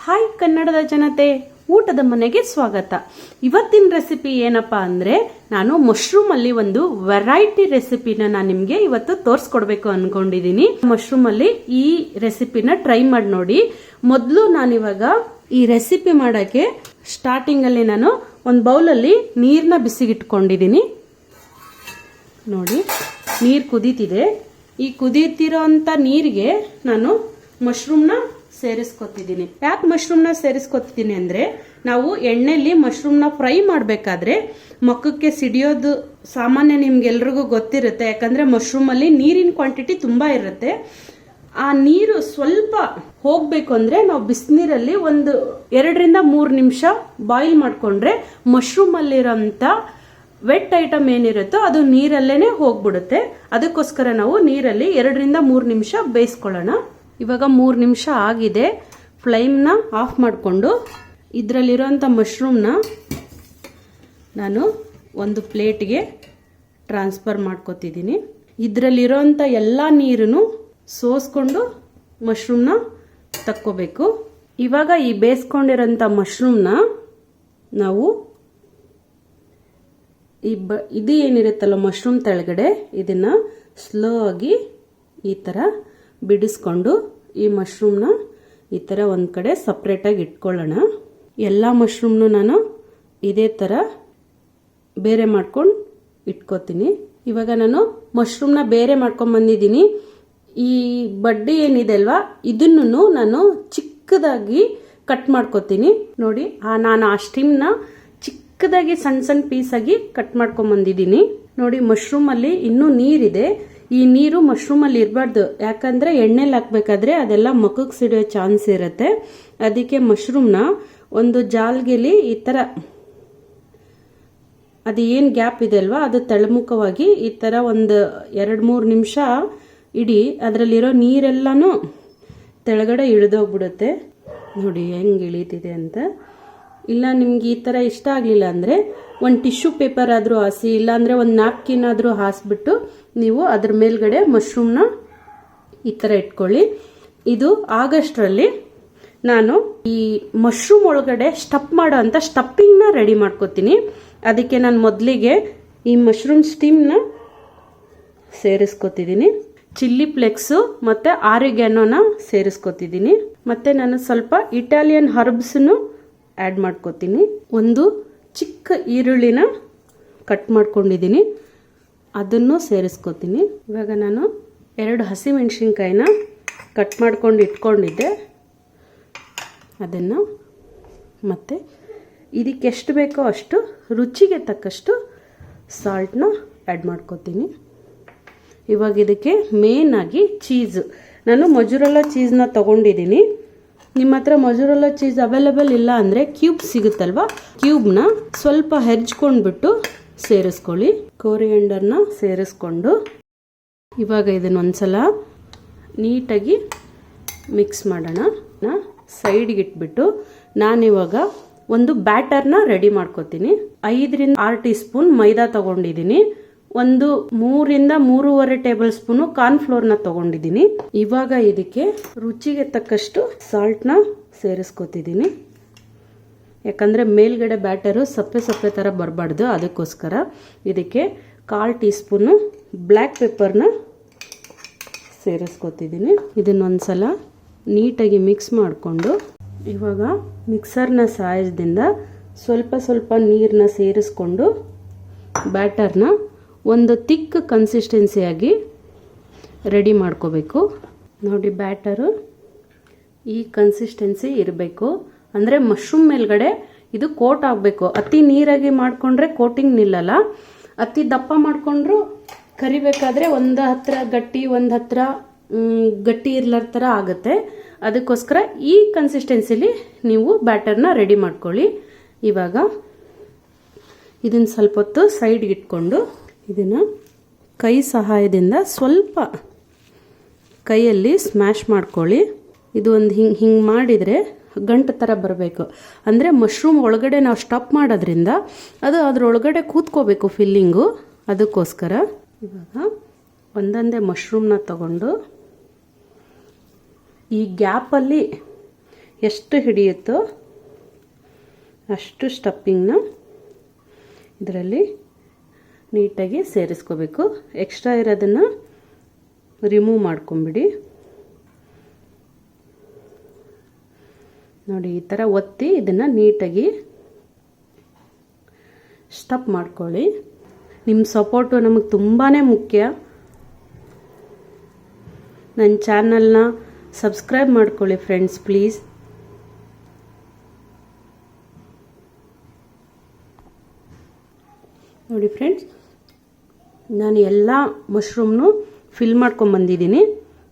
Hi ಕನ್ನಡದ ಜನತೆ, ಊಟದ ಮನೆಗೆ ಸ್ವಾಗತ. ಇವತ್ತಿನ ರೆಸಿಪಿ ಏನಪ್ಪಾ ಅಂದ್ರೆ, ನಾನು ಮಶ್ರೂಮ್ ಅಲ್ಲಿ ಒಂದು ವೆರೈಟಿ ರೆಸಿಪಿನ ನಾನು ನಿಮ್ಗೆ ಇವತ್ತು ತೋರಿಸ್ಕೊಡ್ಬೇಕು ಅನ್ಕೊಂಡಿದೀನಿ. ಮಶ್ರೂಮ್ ಅಲ್ಲಿ ಈ ರೆಸಿಪಿನ ಟ್ರೈ ಮಾಡಿ ನೋಡಿ. ಮೊದಲು ನಾನಿವಾಗ ಈ ರೆಸಿಪಿ ಮಾಡಕ್ಕೆ ಸ್ಟಾರ್ಟಿಂಗ್ ಅಲ್ಲಿ ನಾನು ಒಂದು ಬೌಲಲ್ಲಿ ನೀರನ್ನ ಬಿಸಿಗಿಟ್ಕೊಂಡಿದೀನಿ. ನೋಡಿ, ನೀರು ಕುದೀತಿದೆ. ಈ ಕುದೀತಿರೋ ಅಂತ ನೀರಿಗೆ ನಾನು ಮಶ್ರೂಮ್ನ ಸೇರಿಸ್ಕೊತಿದ್ದೀನಿ. ಯಾಕೆ ಮಶ್ರೂಮ್ನ ಸೇರಿಸ್ಕೊತಿದ್ದೀನಿ ಅಂದ್ರೆ, ನಾವು ಎಣ್ಣೆಲಿ ಮಶ್ರೂಮ್ನ ಫ್ರೈ ಮಾಡಬೇಕಾದ್ರೆ ಮಕ್ಕಕ್ಕೆ ಸಿಡಿಯೋದು ಸಾಮಾನ್ಯ ನಿಮ್ಗೆಲ್ರಿಗೂ ಗೊತ್ತಿರುತ್ತೆ. ಯಾಕಂದ್ರೆ ಮಶ್ರೂಮ್ ಅಲ್ಲಿ ನೀರಿನ ಕ್ವಾಂಟಿಟಿ ತುಂಬಾ ಇರುತ್ತೆ. ಆ ನೀರು ಸ್ವಲ್ಪ ಹೋಗ್ಬೇಕು ಅಂದ್ರೆ ನಾವು ಬಿಸಿನೀರಲ್ಲಿ ಒಂದು 2-3 ನಿಮಿಷ ಬಾಯ್ಲ್ ಮಾಡ್ಕೊಂಡ್ರೆ ಮಶ್ರೂಮ್ ಅಲ್ಲಿರೋಂಥ ವೆಟ್ ಐಟಮ್ ಏನಿರುತ್ತೋ ಅದು ನೀರಲ್ಲೇನೆ ಹೋಗ್ಬಿಡುತ್ತೆ. ಅದಕ್ಕೋಸ್ಕರ ನಾವು ನೀರಲ್ಲಿ 2-3 ನಿಮಿಷ ಬೇಯಿಸ್ಕೊಳ್ಳೋಣ. ಇವಾಗ 3 ನಿಮಿಷ ಆಗಿದೆ. ಫ್ಲೇಮ್ನ ಆಫ್ ಮಾಡಿಕೊಂಡು ಇದರಲ್ಲಿರೋಂಥ ಮಶ್ರೂಮ್ನ ನಾನು ಒಂದು ಪ್ಲೇಟ್ಗೆ ಟ್ರಾನ್ಸ್ಫರ್ ಮಾಡ್ಕೊತಿದ್ದೀನಿ. ಇದರಲ್ಲಿರೋಂಥ ಎಲ್ಲ ನೀರನ್ನು ಸೋಸ್ಕೊಂಡು ಮಶ್ರೂಮ್ನ ತಕ್ಕೋಬೇಕು. ಇವಾಗ ಈ ಬೇಯಿಸ್ಕೊಂಡಿರೋಂಥ ಮಶ್ರೂಮ್ನ ನಾವು ಇದು ಏನಿರುತ್ತಲ್ಲ ಮಶ್ರೂಮ್ ತೆಳಗಡೆ, ಇದನ್ನ ಸ್ಲೋ ಆಗಿ ಈ ಥರ ಬಿಡಿಸ್ಕೊಂಡು ಈ ಮಶ್ರೂಮ್ನ ಈ ಥರ ಒಂದು ಕಡೆ ಸಪ್ರೇಟಾಗಿ ಇಟ್ಕೊಳ್ಳೋಣ. ಎಲ್ಲ ಮಶ್ರೂಮ್ನು ನಾನು ಇದೇ ಥರ ಬೇರೆ ಮಾಡ್ಕೊಂಡು ಇಟ್ಕೋತೀನಿ. ಇವಾಗ ನಾನು ಮಶ್ರೂಮ್ನ ಬೇರೆ ಮಾಡ್ಕೊಂಡು ಬಂದಿದ್ದೀನಿ. ಈ ಬಡ್ಡಿ ಏನಿದೆ ಅಲ್ವಾ, ಇದನ್ನು ನಾನು ಚಿಕ್ಕದಾಗಿ ಕಟ್ ಮಾಡ್ಕೋತೀನಿ. ನೋಡಿ, ನಾನು ಆ ಸ್ಟಿಮ್ನ ಚಿಕ್ಕದಾಗಿ ಸಣ್ಣ ಸಣ್ಣ ಪೀಸಾಗಿ ಕಟ್ ಮಾಡ್ಕೊಂಡು ಬಂದಿದ್ದೀನಿ. ನೋಡಿ, ಮಶ್ರೂಮಲ್ಲಿ ಇನ್ನೂ ನೀರಿದೆ. ಈ ನೀರು ಮಶ್ರೂಮ್ ಅಲ್ಲಿ ಇರಬಾರ್ದು. ಯಾಕಂದ್ರೆ ಎಣ್ಣೆಲಿ ಹಾಕ್ಬೇಕಾದ್ರೆ ಅದೆಲ್ಲ ಮಕ್ಕಕ್ಕೆ ಸಿಡಿಯೋ ಚಾನ್ಸ್ ಇರುತ್ತೆ. ಅದಕ್ಕೆ ಮಶ್ರೂಮ್ನ ಒಂದು ಜಾಲ್ಗೆಲಿ ಈ ತರ ಅದು ಏನ್ ಗ್ಯಾಪ್ ಇದೆ ಅಲ್ವಾ, ಅದು ತಳಮುಖವಾಗಿ ಈ ತರ ಒಂದು 2-3 ನಿಮಿಷ ಇಡಿ. ಅದರಲ್ಲಿರೋ ನೀರೆಲ್ಲಾನು ತೆಳಗಡೆ ಇಳಿದೋಗ್ಬಿಡುತ್ತೆ. ನೋಡಿ ಹೆಂಗ್ ಇಳಿತಿದೆ ಅಂತ. ಇಲ್ಲ ನಿಮ್ಗೆ ಈ ತರ ಇಷ್ಟ ಆಗ್ಲಿಲ್ಲ ಅಂದ್ರೆ ಒಂದು ಟಿಶ್ಯೂ ಪೇಪರ್ ಆದ್ರೂ ಹಾಸಿ, ಇಲ್ಲಾಂದ್ರೆ ಒಂದು ನ್ಯಾಪ್ಕಿನ್ ಆದ್ರೂ ಹಾಸ್ಬಿಟ್ಟು ನೀವು ಅದ್ರ ಮೇಲ್ಗಡೆ ಮಶ್ರೂಮ್ನ ಈ ತರ ಇಟ್ಕೊಳ್ಳಿ. ಇದು ಆಗಸ್ಟ್ರಲ್ಲಿ ನಾನು ಈ ಮಶ್ರೂಮ್ ಒಳಗಡೆ ಸ್ಟಫ್ ಮಾಡೋ ಅಂತ ಸ್ಟಫಿಂಗ್ನ ರೆಡಿ ಮಾಡ್ಕೋತೀನಿ. ಅದಕ್ಕೆ ನಾನು ಮೊದಲಿಗೆ ಈ ಮಶ್ರೂಮ್ ಸ್ಟೀಮ್ನ ಸೇರಿಸ್ಕೊತಿದ್ದೀನಿ. ಚಿಲ್ಲಿ ಫ್ಲೆಕ್ಸು ಮತ್ತೆ ಆರಿಗ್ಯಾನೋನ ಸೇರಿಸ್ಕೊತಿದ್ದೀನಿ. ಮತ್ತೆ ನಾನು ಸ್ವಲ್ಪ ಇಟಾಲಿಯನ್ ಹರ್ಬ್ಸ್ನು ಆ್ಯಡ್ ಮಾಡ್ಕೋತೀನಿ. ಒಂದು ಚಿಕ್ಕ ಈರುಳ್ಳಿನ ಕಟ್ ಮಾಡ್ಕೊಂಡಿದ್ದೀನಿ, ಅದನ್ನು ಸೇರಿಸ್ಕೋತೀನಿ. ಇವಾಗ ನಾನು 2 ಹಸಿಮೆಣಸಿನ್ಕಾಯಿನ ಕಟ್ ಮಾಡ್ಕೊಂಡು ಇಟ್ಕೊಂಡಿದ್ದೆ, ಅದನ್ನು ಮತ್ತೆ ಇದಕ್ಕೆ ಎಷ್ಟು ಬೇಕೋ ಅಷ್ಟು ರುಚಿಗೆ ತಕ್ಕಷ್ಟು ಸಾಲ್ಟ್ನ ಆ್ಯಡ್ ಮಾಡ್ಕೋತೀನಿ. ಇವಾಗ ಇದಕ್ಕೆ ಮೇನ್ ಆಗಿ ಚೀಸು, ನಾನು ಮೊಜರೆಲ್ಲಾ ಚೀಸ್ನ ತೊಗೊಂಡಿದ್ದೀನಿ. ನಿಮ್ಮ ಹತ್ರ ಮೊಜರೆಲ್ಲಾ ಚೀಸ್ ಅವೈಲೇಬಲ್ ಇಲ್ಲ ಅಂದರೆ ಕ್ಯೂಬ್ ಸಿಗುತ್ತಲ್ವಾ, ಕ್ಯೂಬ್ನ ಸ್ವಲ್ಪ ಹೆರ್ಚ್ಕೊಂಡ್ಬಿಟ್ಟು ಸೇರಿಸ್ಕೊಳ್ಳಿ. ಕೋರಿಯಂಡರ್ನ ಸೇರಿಸ್ಕೊಂಡು ಇವಾಗ ಇದನ್ನೊಂದ್ಸಲ ನೀಟಾಗಿ ಮಿಕ್ಸ್ ಮಾಡೋಣ. ಸೈಡ್ಗೆ ಇಟ್ಬಿಟ್ಟು ನಾನಿವಾಗ ಒಂದು ಬ್ಯಾಟರ್ನ ರೆಡಿ ಮಾಡ್ಕೋತೀನಿ. 5-6 ಟೀ ಸ್ಪೂನ್ ಮೈದಾ ತಗೊಂಡಿದ್ದೀನಿ. ಒಂದು 3-3.5 ಟೇಬಲ್ ಸ್ಪೂನು ಕಾರ್ನ್ಫ್ಲೋರ್ನ ತಗೊಂಡಿದ್ದೀನಿ. ಇವಾಗ ಇದಕ್ಕೆ ರುಚಿಗೆ ತಕ್ಕಷ್ಟು ಸಾಲ್ಟ್ನ ಸೇರಿಸ್ಕೊತಿದ್ದೀನಿ. ಯಾಕಂದರೆ ಮೇಲ್ಗಡೆ ಬ್ಯಾಟರು ಸಪ್ಪೆ ಸಪ್ಪೆ ಥರ ಬರಬಾರ್ದು, ಅದಕ್ಕೋಸ್ಕರ ಇದಕ್ಕೆ 1/4 ಟೀ ಸ್ಪೂನು ಬ್ಲ್ಯಾಕ್ ಪೆಪ್ಪರ್ನ ಸೇರಿಸ್ಕೊತಿದ್ದೀನಿ. ಇದನ್ನೊಂದ್ಸಲ ನೀಟಾಗಿ ಮಿಕ್ಸ್ ಮಾಡಿಕೊಂಡು ಇವಾಗ ಮಿಕ್ಸರ್ನ ಸಹಾಯದಿಂದ ಸ್ವಲ್ಪ ಸ್ವಲ್ಪ ನೀರನ್ನ ಸೇರಿಸ್ಕೊಂಡು ಬ್ಯಾಟರ್ನ ಒಂದು ತಿಕ್ ಕನ್ಸಿಸ್ಟೆನ್ಸಿಯಾಗಿ ರೆಡಿ ಮಾಡ್ಕೋಬೇಕು. ನೋಡಿ, ಬ್ಯಾಟರು ಈ ಕನ್ಸಿಸ್ಟೆನ್ಸಿ ಇರಬೇಕು. ಅಂದರೆ ಮಶ್ರೂಮ್ ಮೇಲ್ಗಡೆ ಇದು ಕೋಟ್ ಆಗಬೇಕು. ಅತಿ ನೀರಾಗಿ ಮಾಡಿಕೊಂಡ್ರೆ ಕೋಟಿಂಗ್ ನಿಲ್ಲಲ್ಲ, ಅತಿ ದಪ್ಪ ಮಾಡಿಕೊಂಡ್ರು ಕರಿಬೇಕಾದ್ರೆ ಒಂದು ಹತ್ರ ಗಟ್ಟಿ ಒಂದು ಹತ್ರ ಗಟ್ಟಿ ಇರ್ಲಾರ ಥರ ಆಗುತ್ತೆ. ಅದಕ್ಕೋಸ್ಕರ ಈ ಕನ್ಸಿಸ್ಟೆನ್ಸಿಲಿ ನೀವು ಬ್ಯಾಟರ್ನ ರೆಡಿ ಮಾಡ್ಕೊಳ್ಳಿ. ಇವಾಗ ಇದನ್ನು ಸ್ವಲ್ಪ ಹೊತ್ತು ಸೈಡ್ಗೆ ಇಟ್ಕೊಂಡು ಇದನ್ನು ಕೈ ಸಹಾಯದಿಂದ ಸ್ವಲ್ಪ ಕೈಯಲ್ಲಿ ಸ್ಮ್ಯಾಶ್ ಮಾಡ್ಕೊಳ್ಳಿ. ಇದು ಒಂದು ಹಿಂಗೆ ಮಾಡಿದರೆ ಗಂಟು ಥರ ಬರಬೇಕು. ಅಂದರೆ ಮಶ್ರೂಮ್ ಒಳಗಡೆ ನಾವು ಸ್ಟಫ್ ಮಾಡೋದ್ರಿಂದ ಅದು ಅದರೊಳಗಡೆ ಕೂತ್ಕೋಬೇಕು ಫಿಲ್ಲಿಂಗು, ಅದಕ್ಕೋಸ್ಕರ. ಇವಾಗ ಒಂದೊಂದೇ ಮಶ್ರೂಮ್ನ ತಗೊಂಡು ಈ ಗ್ಯಾಪಲ್ಲಿ ಎಷ್ಟು ಹಿಡಿಯುತ್ತೋ ಅಷ್ಟು ಸ್ಟಫಿಂಗ್ನ ಇದರಲ್ಲಿ ನೀಟಾಗಿ ಸೇರಿಸ್ಕೋಬೇಕು. ಎಕ್ಸ್ಟ್ರಾ ಇರೋದನ್ನು ರಿಮೂವ್ ಮಾಡ್ಕೊಂಬಿಡಿ. ನೋಡಿ, ಈ ಥರ ಒತ್ತಿ ಇದನ್ನು ನೀಟಾಗಿ ಸ್ಟಫ್ ಮಾಡ್ಕೊಳ್ಳಿ. ನಿಮ್ಮ ಸಪೋರ್ಟು ನಮಗೆ ತುಂಬಾ ಮುಖ್ಯ. ನನ್ನ ಚಾನಲ್ನ ಸಬ್ಸ್ಕ್ರೈಬ್ ಮಾಡ್ಕೊಳ್ಳಿ ಫ್ರೆಂಡ್ಸ್, ಪ್ಲೀಸ್. ನೋಡಿ ಫ್ರೆಂಡ್ಸ್, ನಾನು ಎಲ್ಲ ಮಶ್ರೂಮ್ನು ಫಿಲ್ ಮಾಡ್ಕೊಂಬಂದಿದ್ದೀನಿ.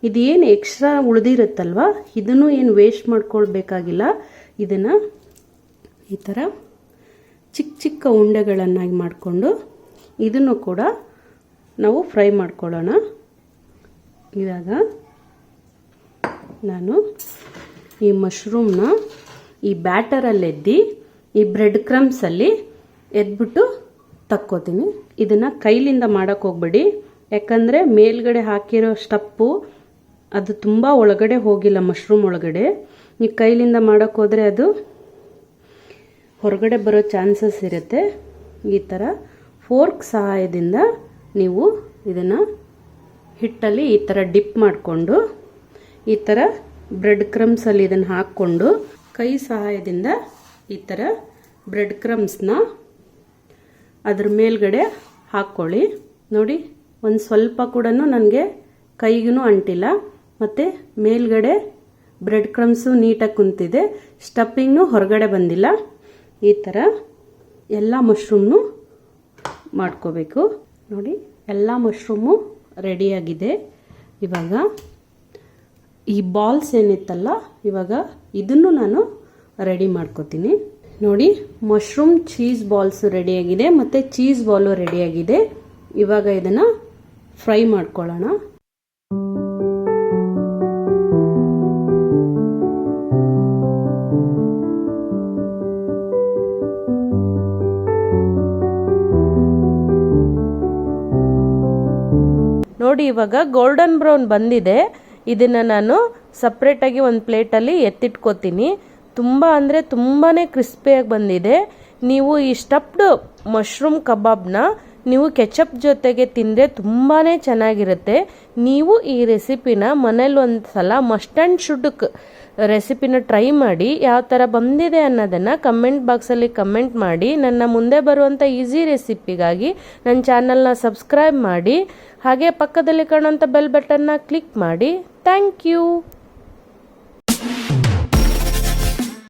ಇದೇನು ಎಕ್ಸ್ಟ್ರಾ ಉಳಿದಿರುತ್ತಲ್ವ, ಇದನ್ನು ಏನು ವೇಸ್ಟ್ ಮಾಡ್ಕೊಳ್ಬೇಕಾಗಿಲ್ಲ. ಇದನ್ನು ಈ ಥರ ಚಿಕ್ಕ ಚಿಕ್ಕ ಉಂಡೆಗಳನ್ನಾಗಿ ಮಾಡಿಕೊಂಡು ಇದನ್ನು ಕೂಡ ನಾವು ಫ್ರೈ ಮಾಡ್ಕೊಳ್ಳೋಣ. ಇವಾಗ ನಾನು ಈ ಮಶ್ರೂಮ್ನ ಈ ಬ್ಯಾಟರಲ್ಲಿ ಎದ್ದು ಈ ಬ್ರೆಡ್ ಕ್ರಮ್ಸಲ್ಲಿ ಎದ್ಬಿಟ್ಟು ತಕ್ಕೋತೀನಿ. ಇದನ್ನು ಕೈಲಿಂದ ಮಾಡೋಕ್ಕೆ ಹೋಗ್ಬೇಡಿ, ಯಾಕಂದರೆ ಮೇಲ್ಗಡೆ ಹಾಕಿರೋ ಸ್ಟಪ್ಪು ಅದು ತುಂಬ ಒಳಗಡೆ ಹೋಗಿಲ್ಲ ಮಶ್ರೂಮ್ ಒಳಗಡೆ. ನೀವು ಕೈಲಿಂದ ಮಾಡೋಕ್ಕೆ ಹೋದರೆ ಅದು ಹೊರಗಡೆ ಬರೋ ಚಾನ್ಸಸ್ ಇರುತ್ತೆ. ಈ ಥರ ಫೋರ್ಕ್ ಸಹಾಯದಿಂದ ನೀವು ಇದನ್ನು ಹಿಟ್ಟಲ್ಲಿ ಈ ಥರ ಡಿಪ್ ಮಾಡಿಕೊಂಡು ಈ ಥರ ಬ್ರೆಡ್ ಕ್ರಮ್ಸಲ್ಲಿ ಇದನ್ನು ಹಾಕ್ಕೊಂಡು ಕೈ ಸಹಾಯದಿಂದ ಈ ಥರ ಬ್ರೆಡ್ ಕ್ರಮ್ಸ್ನ ಅದ್ರ ಮೇಲ್ಗಡೆ ಹಾಕ್ಕೊಳ್ಳಿ. ನೋಡಿ, ಒಂದು ಸ್ವಲ್ಪ ಕೂಡ ನನಗೆ ಕೈಗೂ ಅಂಟಿಲ್ಲ, ಮತ್ತು ಮೇಲ್ಗಡೆ ಬ್ರೆಡ್ ಕ್ರಮ್ಸು ನೀಟಾಗಿ ಕುಂತಿದೆ, ಸ್ಟಫಿಂಗ್ನು ಹೊರಗಡೆ ಬಂದಿಲ್ಲ. ಈ ಥರ ಎಲ್ಲ ಮಶ್ರೂಮ್ನು ಮಾಡ್ಕೋಬೇಕು. ನೋಡಿ, ಎಲ್ಲ ಮಶ್ರೂಮು ರೆಡಿಯಾಗಿದೆ. ಇವಾಗ ಈ ಬಾಲ್ಸ್ ಏನಿತ್ತಲ್ಲ, ಇವಾಗ ಇದನ್ನು ನಾನು ರೆಡಿ ಮಾಡ್ಕೋತೀನಿ. ನೋಡಿ, ಮಶ್ರೂಮ್ ಚೀಸ್ ಬಾಲ್ಸ್ ರೆಡಿಯಾಗಿದೆ ಮತ್ತು ಚೀಸ್ ಬಾಲು ರೆಡಿಯಾಗಿದೆ. ಇವಾಗ ಇದನ್ನು ಫ್ರೈ ಮಾಡ್ಕೊಳ್ಳೋಣ. ನೋಡಿ, ಇವಾಗ ಗೋಲ್ಡನ್ ಬ್ರೌನ್ ಬಂದಿದೆ. ಇದನ್ನು ನಾನು ಸಪ್ರೇಟಾಗಿ ಒಂದು ಪ್ಲೇಟಲ್ಲಿ ಎತ್ತಿಟ್ಕೋತೀನಿ. ತುಂಬ ಅಂದರೆ ತುಂಬಾ ಕ್ರಿಸ್ಪಿಯಾಗಿ ಬಂದಿದೆ. ನೀವು ಈ ಸ್ಟಫ್ಡ್ ಮಶ್ರೂಮ್ ಕಬಾಬ್ನ ನೀವು ಕೆಚಪ್ ಜೊತೆಗೆ ತಿಂದರೆ ತುಂಬಾ ಚೆನ್ನಾಗಿರುತ್ತೆ. ನೀವು ಈ ರೆಸಿಪಿನ ಮನೇಲಿ ಒಂದು ಸಲ ಮಸ್ಟ್ ಆ್ಯಂಡ್ ಶುಡ್ ರೆಸಿಪಿನ ಟ್ರೈ ಮಾಡಿ. ಯಾವ ಥರ ಬಂದಿದೆ ಅನ್ನೋದನ್ನು ಕಮೆಂಟ್ ಬಾಕ್ಸಲ್ಲಿ ಕಮೆಂಟ್ ಮಾಡಿ. ನನ್ನ ಮುಂದೆ ಬರುವಂಥ ಈಸಿ ರೆಸಿಪಿಗಾಗಿ ನನ್ನ ಚಾನಲ್ನ ಸಬ್ಸ್ಕ್ರೈಬ್ ಮಾಡಿ. ಹಾಗೆ ಪಕ್ಕದಲ್ಲಿ ಕಾಣುವಂಥ ಬೆಲ್ ಬಟನ್ನ ಕ್ಲಿಕ್ ಮಾಡಿ. Thank you.